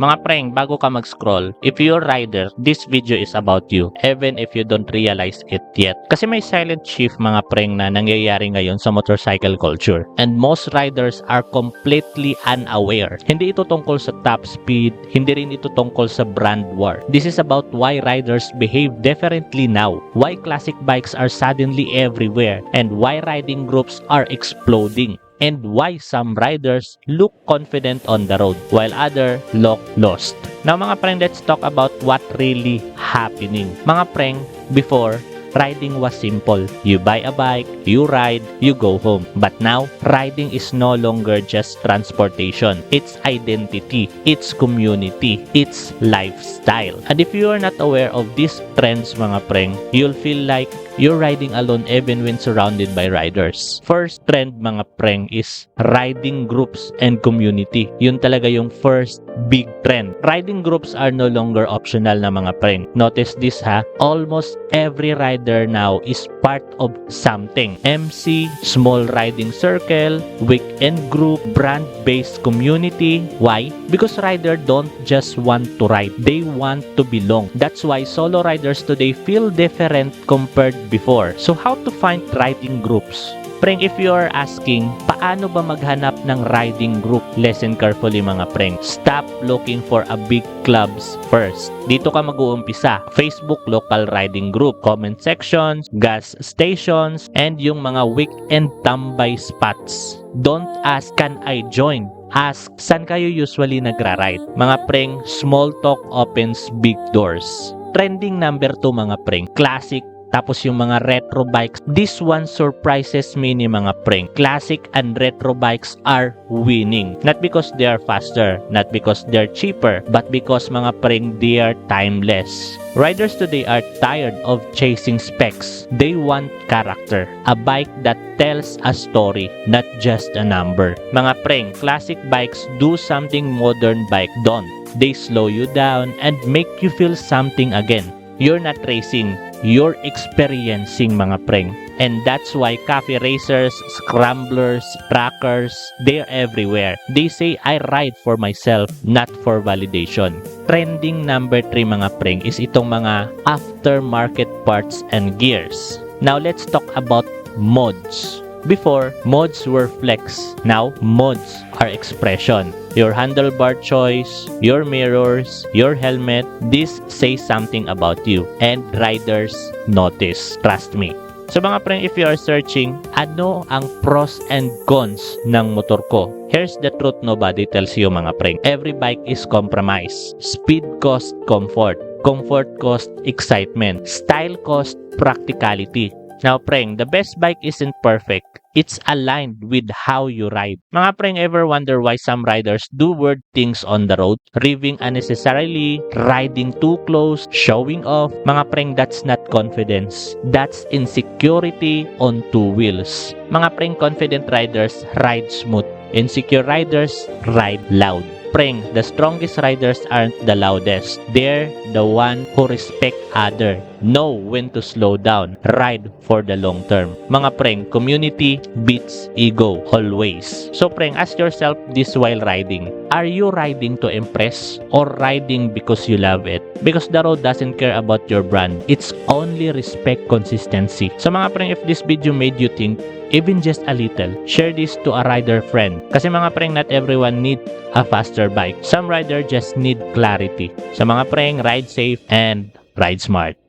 Mga preng, bago ka mag-scroll, if you're rider, this video is about you, even if you don't realize it yet. Kasi may silent shift mga preng na nangyayari ngayon sa motorcycle culture. And most riders are completely unaware. Hindi ito tungkol sa top speed, hindi rin ito tungkol sa brand war. This is about why riders behave differently now, why classic bikes are suddenly everywhere, and why riding groups are exploding, and why some riders look confident on the road while others look lost. Now mga preng, let's talk about what really happening. Mga preng, before, riding was simple. You buy a bike, you ride, you go home. But now, riding is no longer just transportation. It's identity, it's community, it's lifestyle. And if you are not aware of these trends mga preng, you'll feel like you're riding alone even when surrounded by riders. First trend mga preng is riding groups and community. Yun talaga yung first big trend. Riding groups are no longer optional na mga preng. Notice this ha, almost every rider now is part of something. MC, small riding circle, weekend group, brand-based community. Why? Because riders don't just want to ride, they want to belong. That's why solo riders today feel different compared before. So how to find riding groups? Preng, if you are asking, paano ba maghanap ng riding group? Listen carefully mga preng. Stop looking for a big clubs first. Dito ka mag-uumpisa. Facebook local riding group, comment sections, gas stations, and yung mga weekend tambay spots. Don't ask, can I join? Ask, saan kayo usually nagra-ride? Mga preng, small talk opens big doors. Trending number 2 mga preng, classic. Tapos yung mga retro bikes, this one surprises me ni mga preng. Classic and retro bikes are winning. Not because they are faster, not because they're cheaper, but because mga preng, they are timeless. Riders today are tired of chasing specs. They want character. A bike that tells a story, not just a number. Mga preng, classic bikes do something modern bike don't. They slow you down and make you feel something again. You're not racing, you're experiencing mga preng. And that's why cafe racers, scramblers, trackers, they're everywhere. They say, I ride for myself, not for validation. Trending number 3 mga preng is itong mga aftermarket parts and gears. Now let's talk about mods. Before, mods were flex. Now, mods are expression. Your handlebar choice, your mirrors, your helmet, this says something about you. And riders notice. Trust me. So mga preng, if you are searching, ano ang pros and cons ng motor ko? Here's the truth nobody tells you mga preng. Every bike is compromise. Speed cost comfort. Comfort cost excitement. Style cost practicality. Now, preng, the best bike isn't perfect. It's aligned with how you ride. Mga preng, ever wonder why some riders do weird things on the road? Revving unnecessarily, riding too close, showing off. Mga preng, that's not confidence. That's insecurity on two wheels. Mga preng, confident riders ride smooth. Insecure riders ride loud. Preng, the strongest riders aren't the loudest. They're the one who respect other. Know when to slow down. Ride for the long term. Mga preng, community beats ego always. So preng, ask yourself this while riding. Are you riding to impress or riding because you love it? Because the road doesn't care about your brand. It's only respect consistency. So mga preng, if this video made you think, even just a little, share this to a rider friend. Kasi mga preng, not everyone need a faster bike. Some rider just need clarity. Sa mga preng, ride safe and ride smart.